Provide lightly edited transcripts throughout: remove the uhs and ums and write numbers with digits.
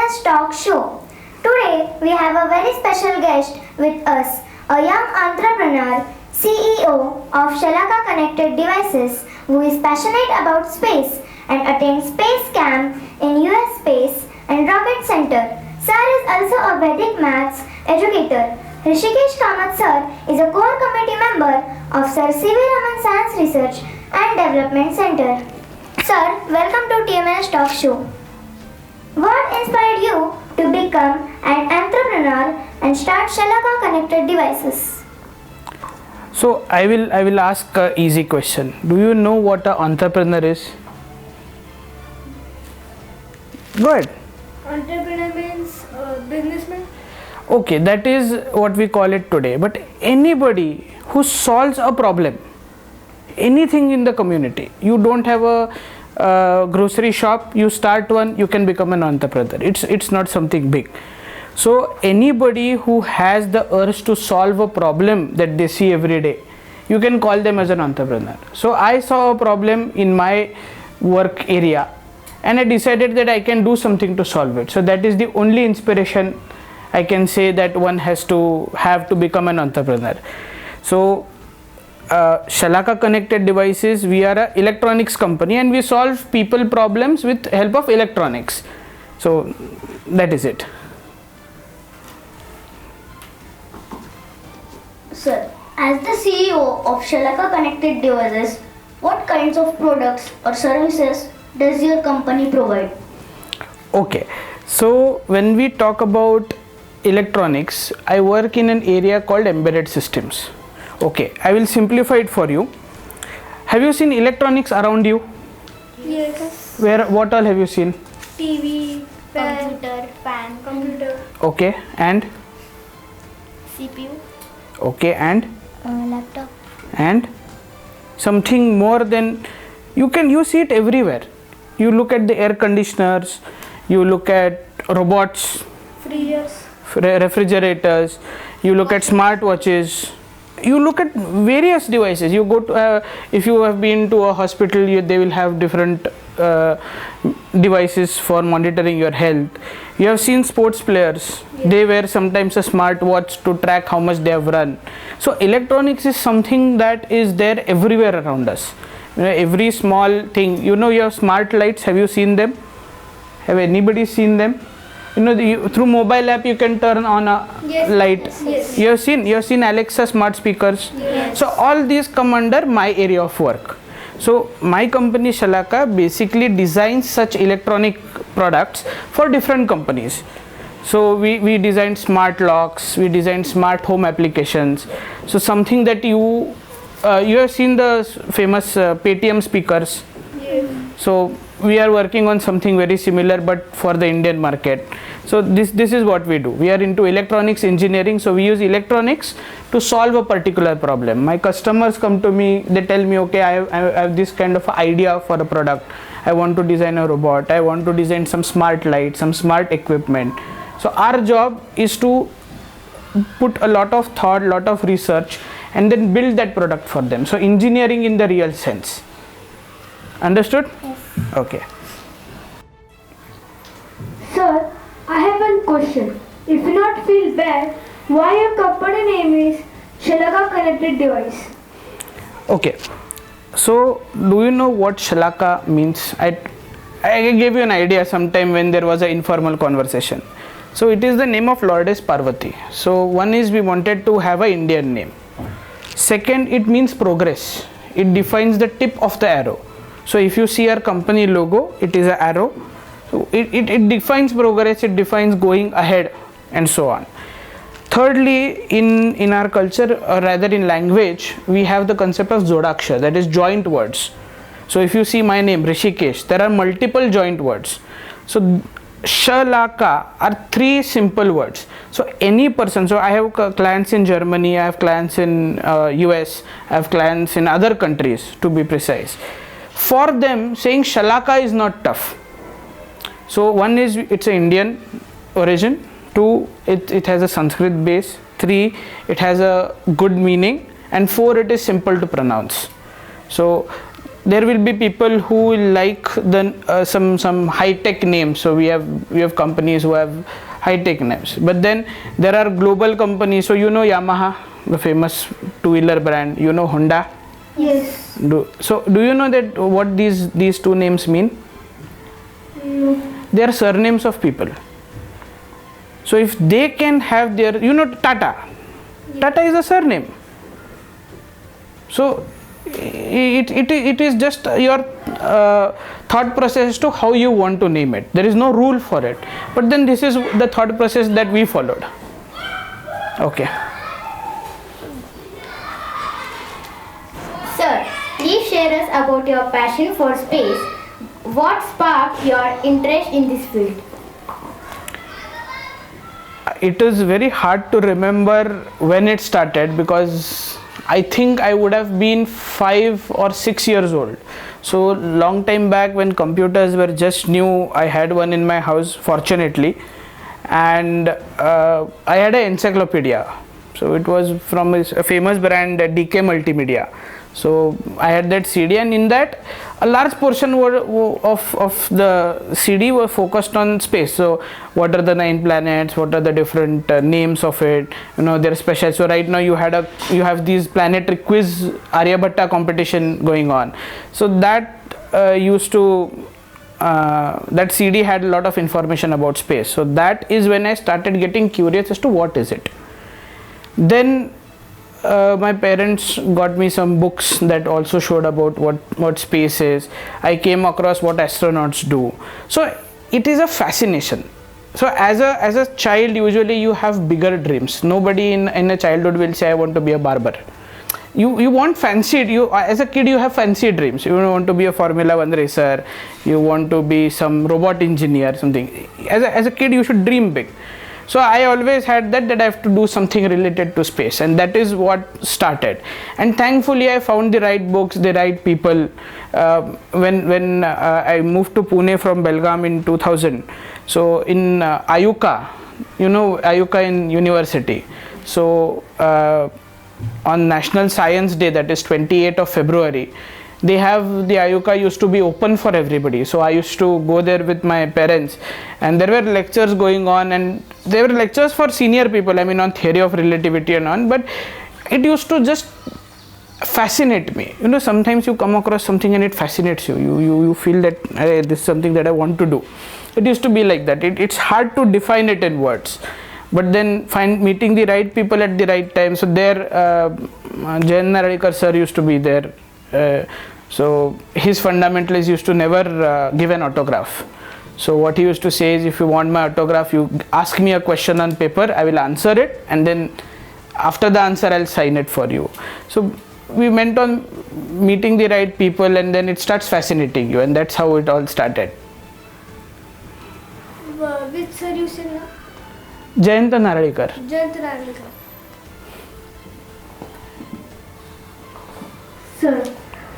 Tmns Talk Show. Today we have a very special guest with us, a young entrepreneur, CEO of Shalaka Connected Devices, who is passionate about space and attends space camp in US Space and Rocket Center. Sir is also a Vedic maths educator. Hrishiksh Kamat Sir is a core committee member of Sir C.V. Raman Science Research and Development Center. Sir, welcome to Tmns Talk Show. What inspired you to become an entrepreneur and start Shalaka Connected Devices? So I will ask an easy question. Do you know what an entrepreneur is? Go ahead. Entrepreneur means businessman. Okay, that is what we call it today. But anybody who solves a problem, anything in the community, you don't have a grocery shop, you start one, you can become an entrepreneur. It's not something big. So anybody who has the urge to solve a problem that they see every day, you can call them as an entrepreneur. So I saw a problem in my work area and I decided that I can do something to solve it. So that is the only inspiration I can say that one has to have to become an entrepreneur. So Shalaka Connected Devices, we are an electronics company and we solve people problems with help of electronics. So that is it. Sir, as the CEO of Shalaka Connected Devices, what kinds of products or services does your company provide? Okay, so when we talk about electronics, I work in an area called embedded systems. Okay, I will simplify it for you. Have you seen electronics around you? Yes. What all have you seen? TV, Computer, fan, computer, Okay, and CPU, okay, laptop. and something more than you see it everywhere. You look at the air conditioners, you look at robots, freezers, refrigerators, you look at smartwatches, you look at various devices. You go to if you have been to a hospital, they will have different devices for monitoring your health. You have seen sports players, they wear sometimes a smartwatch to track how much they have run. So electronics is something that is there everywhere around us. Every small thing, you have smart lights. Have you seen them? Have anybody seen them? Through mobile app you can turn on a light. Yes. You have seen Alexa smart speakers. Yes. So all these come under my area of work. So my company Shalaka basically designs such electronic products for different companies. So we design smart locks, we design smart home applications. So something that you have seen the famous Paytm speakers. yes. So we are working on something very similar but for the Indian market. So this is what we do. We are into electronics engineering, so we use electronics to solve a particular problem. My customers come to me, they tell me, okay, I have this kind of idea for a product. I want to design a robot, I want to design some smart lights, some smart equipment. So our job is to put a lot of thought, lot of research and then build that product for them. So engineering in the real sense. Understood? Yes. Okay. Sir, I have one question. If you not feel bad, why your company name is Shalaka Connected Device? Okay. So do you know what Shalaka means? I gave you an idea sometime when there was an informal conversation. So it is the name of Lourdes Parvati. So one is we wanted to have an Indian name. Second, it means progress. It defines the tip of the arrow. So if you see our company logo, it is an arrow. So it defines progress, it defines going ahead and so on. Thirdly, in our culture, or rather in language, we have the concept of Zodaksha, that is joint words. So if you see my name Hrishikesh, there are multiple joint words. So Shalaka are three simple words. So any person, so I have clients in Germany, I have clients in US, I have clients in other countries to be precise. For them, saying Shalaka is not tough. So one is it's an Indian origin, two it has a Sanskrit base, three it has a good meaning, and four it is simple to pronounce. So there will be people who will like the some high tech names. So we have companies who have high tech names, but then there are global companies. So you know Yamaha, the famous two-wheeler brand. You know Honda. Yes. Do you know that what these two names mean? No. They are surnames of people. So if they can have their, you know, Tata. Tata is a surname. So it is just your thought process as to how you want to name it. There is no rule for it. But then this is the thought process that we followed. Okay. Sir, please share us about your passion for space. What sparked your interest in this field? It is very hard to remember when it started, because I think I would have been 5 or 6 years old. So long time back, when computers were just new, I had one in my house, fortunately, and I had an encyclopedia. So it was from a famous brand, DK Multimedia. So I had that CD, and in that a large portion of the CD were focused on space. So what are the 9 planets, what are the different names of it, you know, they're special. So right now you have these planetary quiz Aryabhatta competition going on. So that that CD had a lot of information about space. So that is when I started getting curious as to what is it. Then my parents got me some books that also showed about what space is. I came across what astronauts do. So it is a fascination. So as a child, usually you have bigger dreams. Nobody in a childhood will say, I want to be a barber. You want fancied, as a kid you have fancy dreams. You want to be a Formula 1 racer, you want to be some robot engineer, something. As a kid you should dream big. So I always had that I have to do something related to space, and that is what started. And thankfully I found the right books, the right people. When I moved to Pune from Belgaum in 2000, so in Ayuka, you know Ayuka in university. So on National Science Day, that is 28th of February, they have the Ayuka used to be open for everybody. So I used to go there with my parents, and there were lectures going on, and there were lectures for senior people, I mean on theory of relativity and on, but it used to just fascinate me. You know, sometimes you come across something and it fascinates you. You feel that this is something that I want to do. It used to be like that. It's hard to define it in words. But then meeting the right people at the right time. So there, Jayant Narlikar sir used to be there. So his fundamentalists used to never give an autograph. So what he used to say is, if you want my autograph, you ask me a question on paper, I will answer it, and then after the answer I'll sign it for you. So we went on meeting the right people, and then it starts fascinating you, and that's how it all started. Which sir you say now? Jayant Narlikar. Jayant Narlikar. Sir,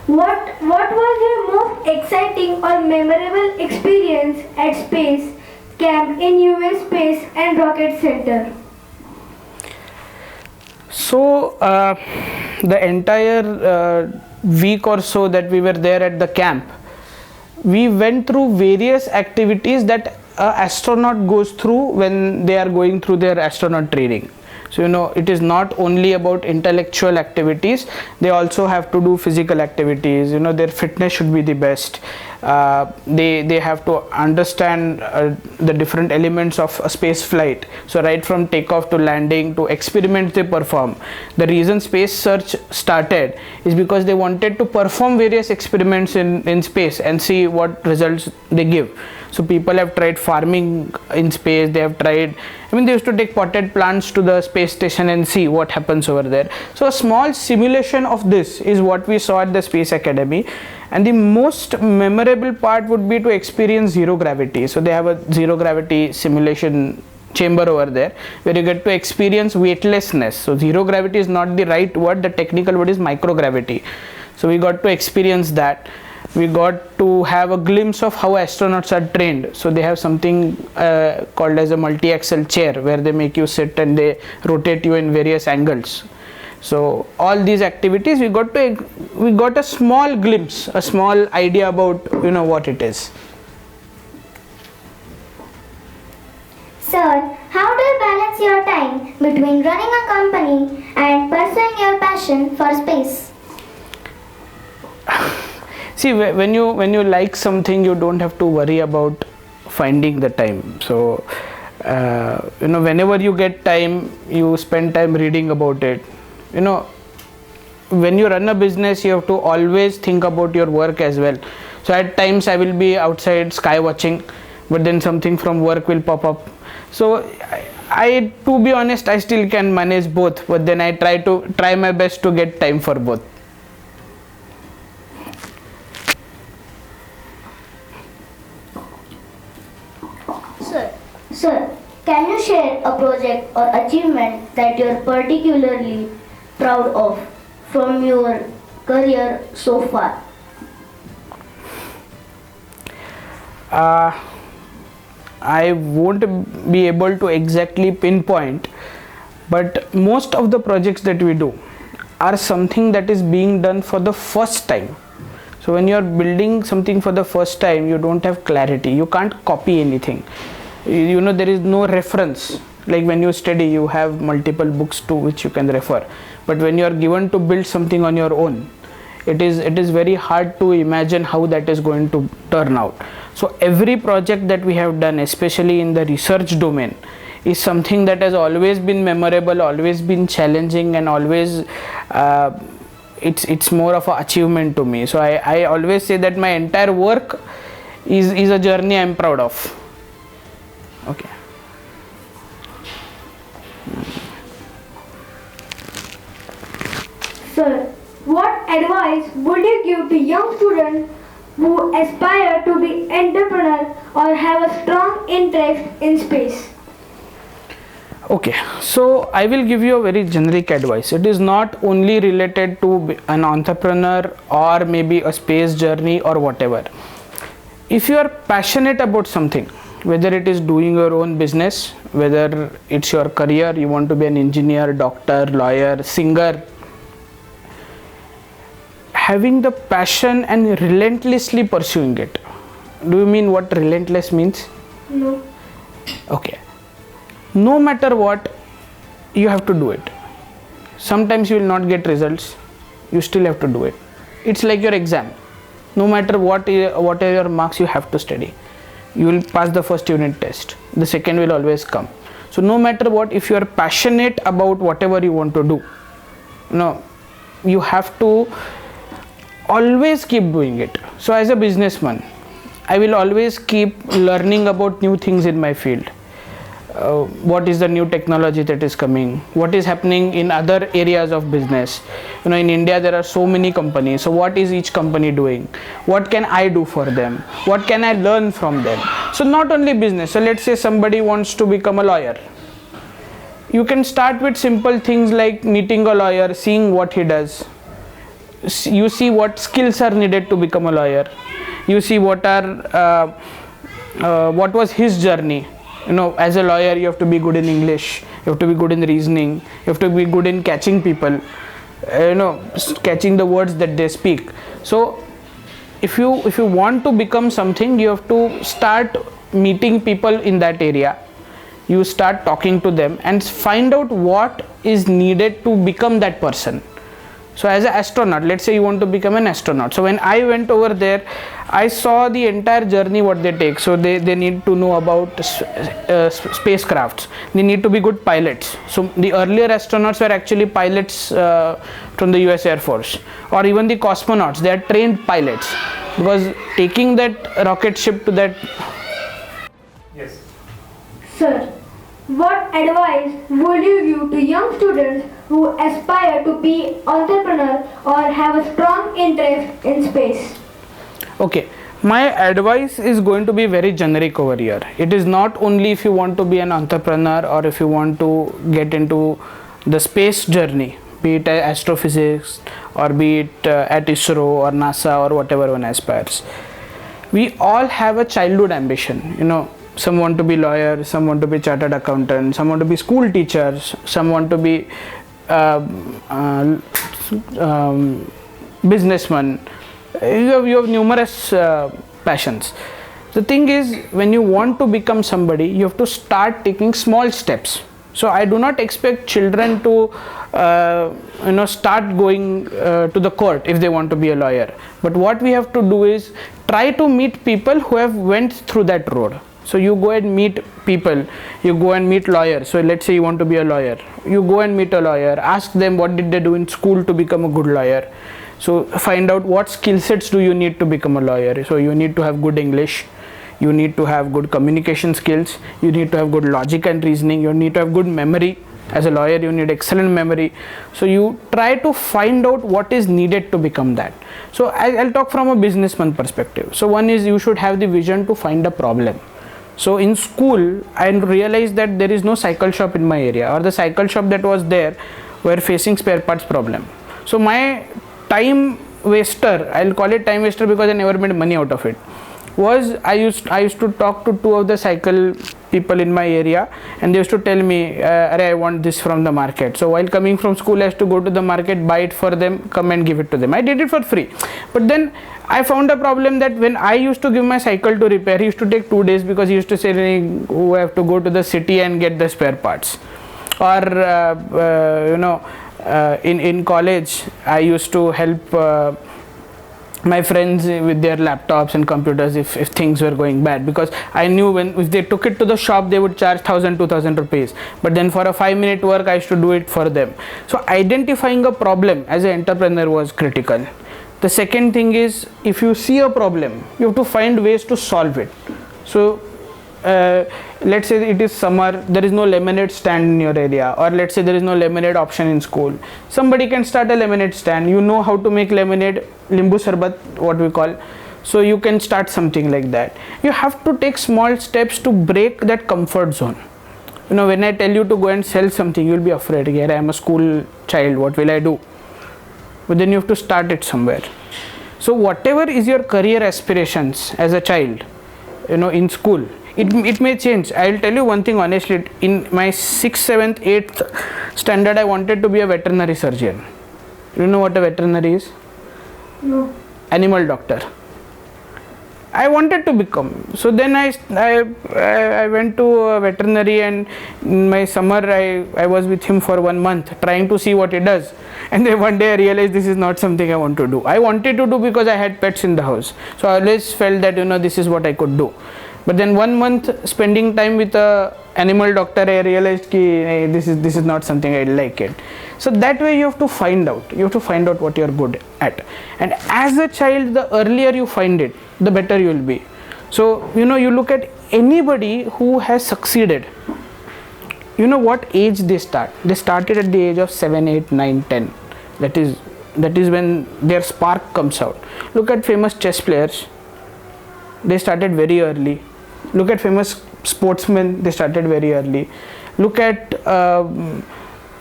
what was your most exciting or memorable experience at space camp in US Space and Rocket Center? So the entire week or so that we were there at the camp, we went through various activities that an astronaut goes through when they are going through their astronaut training. So, you know, it is not only about intellectual activities, they also have to do physical activities. You know, their fitness should be the best. They have to understand the different elements of a space flight. So right from takeoff to landing to experiments they perform. The reason Space Search started is because they wanted to perform various experiments in space and see what results they give. So people have tried farming in space, they have tried, they used to take potted plants to the space station and see what happens over there. So a small simulation of this is what we saw at the Space Academy, and the most memorable part would be to experience zero gravity. So they have a zero gravity simulation chamber over there where you get to experience weightlessness. So zero gravity is not the right word, the technical word is microgravity. So we got to experience that. We got to have a glimpse of how astronauts are trained. So they have something called as a multi-axle chair where they make you sit and they rotate you in various angles. So all these activities we got a small glimpse, a small idea about what it is. Sir, how do you balance your time between running a company and pursuing your passion for space? See, when you like something, you don't have to worry about finding the time. So whenever you get time, you spend time reading about it. When you run a business, you have to always think about your work as well. So at times I will be outside sky watching, but then something from work will pop up. So I to be honest, I still can manage both, but then I try my best to get time for both. Sir, can you share a project or achievement that you're particularly proud of from your career so far? I won't be able to exactly pinpoint, but most of the projects that we do are something that is being done for the first time. So when you are building something for the first time, you don't have clarity, you can't copy anything. There is no reference. Like when you study, you have multiple books to which you can refer, but when you are given to build something on your own, it is very hard to imagine how that is going to turn out. So every project that we have done, especially in the research domain, is something that has always been memorable, always been challenging, and always it's more of an achievement to me. So I always say that my entire work is a journey I'm proud of. Okay. Sir, what advice would you give to young students who aspire to be entrepreneur or have a strong interest in space? Okay, so I will give you a very generic advice. It is not only related to an entrepreneur or maybe a space journey or whatever. If you are passionate about something, whether it is doing your own business, whether it's your career, you want to be an engineer, doctor, lawyer, singer, having the passion and relentlessly pursuing it. Do you mean what relentless means? No. Okay. No matter what, you have to do it. Sometimes you will not get results, you still have to do it. It's like your exam. No matter what are your marks, you have to study. You will pass the first unit test, the second will always come. So no matter what, if you are passionate about whatever you want to do, you have to always keep doing it. So as a businessman, I will always keep learning about new things in my field. What is the new technology that is coming, what is happening in other areas of business. In India there are so many companies, so what is each company doing, what can I do for them, what can I learn from them. So not only business, so let's say somebody wants to become a lawyer, you can start with simple things like meeting a lawyer, seeing what he does. You see what skills are needed to become a lawyer, you see what was his journey. As a lawyer, you have to be good in English, you have to be good in reasoning, you have to be good in catching people, catching the words that they speak. So if you want to become something, you have to start meeting people in that area. You start talking to them and find out what is needed to become that person. So as an astronaut, let's say you want to become an astronaut. So when I went over there, I saw the entire journey what they take. So they need to know about spacecrafts. They need to be good pilots. So the earlier astronauts were actually pilots from the US Air Force, or even the cosmonauts. They are trained pilots, because taking that rocket ship to that. Yes. Sir, what advice would you give to young students who aspire to be entrepreneur or have a strong interest in space? Okay, my advice is going to be very generic over here. It is not only if you want to be an entrepreneur or if you want to get into the space journey, be it astrophysics or be it at ISRO or NASA or whatever one aspires. We all have a childhood ambition. Some want to be lawyers, some want to be chartered accountants, some want to be school teachers, some want to be businessman. You have numerous passions. The thing is, when you want to become somebody, you have to start taking small steps. So I do not expect children to start going to the court if they want to be a lawyer. But what we have to do is try to meet people who have went through that road. So you go and meet people, you go and meet lawyers. So let's say you want to be a lawyer, you go and meet a lawyer, ask them what did they do in school to become a good lawyer. So find out what skill sets do you need to become a lawyer. So you need to have good English, you need to have good communication skills, you need to have good logic and reasoning, you need to have good memory. As a lawyer, you need excellent memory. So you try to find out what is needed to become that. So I'll talk from a businessman perspective. So one is you should have the vision to find a problem. So in school, I realized that there is no cycle shop in my area, or the cycle shop that was there were facing spare parts problem. So my time waster, I'll call it time waster because I never made money out of it, was I used to talk to two of the cycle people in my area, and they used to tell me, I want this from the market. So while coming from school, I used to go to the market, buy it for them, come and give it to them. I did it for free. But then I found a problem that when I used to give my cycle to repair, he used to take 2 days because he used to say, we have to go to the city and get the spare parts. Or in college, I used to help my friends with their laptops and computers if things were going bad, because I knew if they took it to the shop, they would charge 1,000-2,000 rupees. But then for a 5-minute work, I used to do it for them. So identifying a problem as an entrepreneur was critical. The second thing is, if you see a problem, you have to find ways to solve it. So let's say it is summer, there is no lemonade stand in your area, or let's say there is no lemonade option in school. Somebody can start a lemonade stand. You know how to make lemonade, limbu sarbat, what we call. So you can start something like that. You have to take small steps to break that comfort zone. When I tell you to go and sell something, you will be afraid. I am a school child, what will I do? But then you have to start it somewhere. So whatever is your career aspirations as a child, in school, it may change. I will tell you one thing honestly, in my 6th, 7th, 8th standard, I wanted to be a veterinary surgeon. You know what a veterinary is? No. Animal doctor. I wanted to become. So then I went to a veterinary, and in my summer I was with him for 1 month trying to see what he does. And then one day I realized this is not something I want to do. I wanted to do because I had pets in the house. So I always felt that this is what I could do. But then 1 month spending time with a animal doctor, I realized this is not something I like it. So that way you have to find out. You have to find out what you are good at. And as a child, the earlier you find it, the better you will be. So you look at anybody who has succeeded. What age they start? They started at the age of 7, 8, 9, 10. That is when their spark comes out. Look at famous chess players. They started very early. Look at famous sportsmen. They started very early. Look at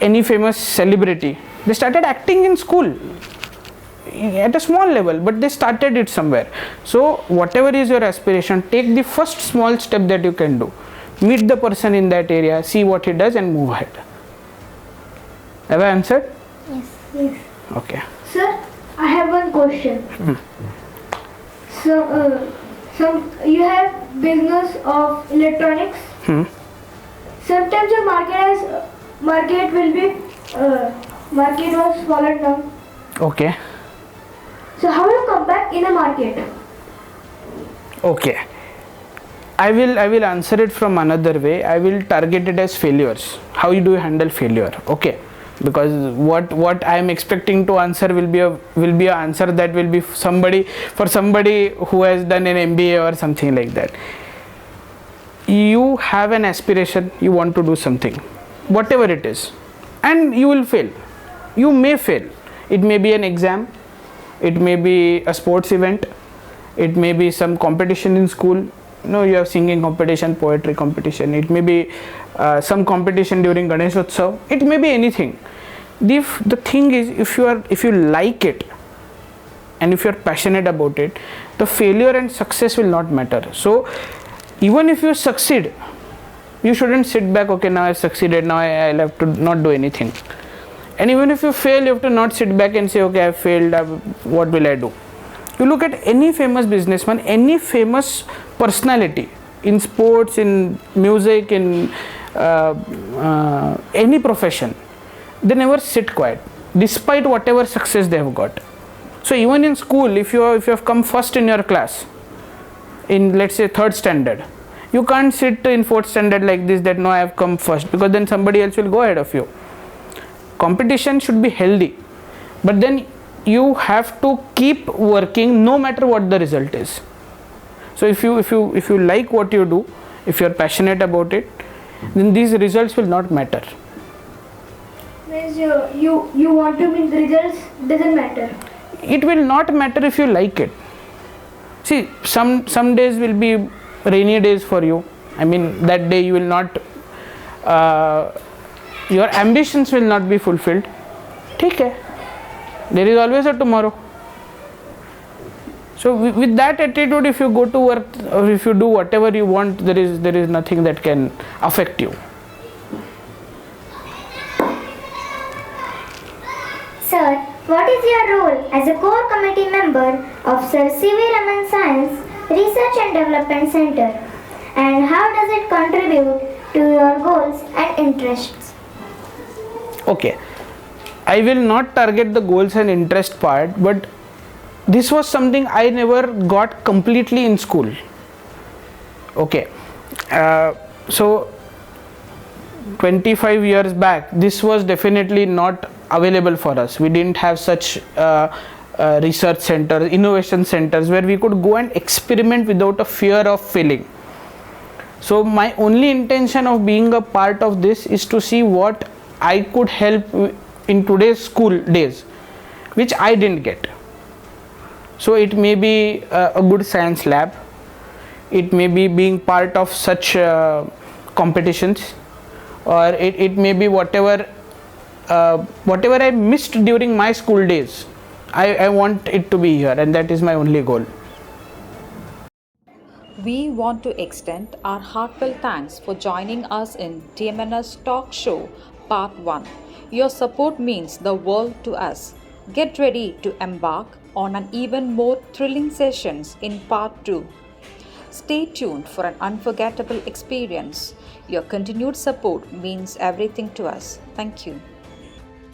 any famous celebrity. They started acting in school at a small level, but they started it somewhere. So whatever is your aspiration, take the first small step that you can do. Meet the person in that area, see what he does, and move ahead. Have I answered? Yes. Okay. Sir, I have one question. So you have business of electronics. Sometimes your market was fallen down. Okay. So how you come back in a market? Okay. I will answer it from another way. I will target it as failures. How do you handle failure? Okay. Because what I am expecting to answer will be a answer that will be somebody who has done an MBA or something like that. You have an aspiration, you want to do something, whatever it is, and you will fail. You may fail. It may be an exam, it may be a sports event, it may be some competition in school. You have singing competition, poetry competition. It may be some competition during Ganeshotsav. It may be anything. The thing is, if you like it and if you are passionate about it, the failure and success will not matter. So even if you succeed, you shouldn't sit back. Okay, now I succeeded. Now I'll have to not do anything. And even if you fail, you have to not sit back and say, okay, I failed, what will I do? You look at any famous businessman, any famous personality in sports, in music, in any profession, they never sit quiet despite whatever success they have got. So even in school, if you have come first in your class, in let's say 3rd standard, you can't sit in 4th standard like this, that no, I have come first, because then somebody else will go ahead of you. Competition should be healthy, but then you have to keep working no matter what the result is. So if you like what you do, if you are passionate about it, then these results will not matter. Means you want to mean the results doesn't matter. It will not matter if you like it. See, some days will be rainy days for you. I mean, that day you will not, your ambitions will not be fulfilled. ठीक है, there is always a tomorrow. So with that attitude, if you go to work or if you do whatever you want, there is nothing that can affect you. Sir, what is your role as a core committee member of Sir C.V. Raman Science Research and Development Center, and how does it contribute to your goals and interests? Okay, I will not target the goals and interest part, but this was something I never got completely in school. Okay, so 25 years back, this was definitely not available for us. We didn't have such research centers, innovation centers where we could go and experiment without a fear of failing. So my only intention of being a part of this is to see what I could help in today's school days, which I didn't get. So it may be a good science lab, it may be being part of such competitions, or it may be whatever I missed during my school days. I want it to be here, and that is my only goal. We want to extend our heartfelt thanks for joining us in Tmns Talk Show Part 1. Your support means the world to us. Get ready to embark on an even more thrilling sessions in Part 2. Stay tuned for an unforgettable experience. Your continued support means everything to us. Thank you.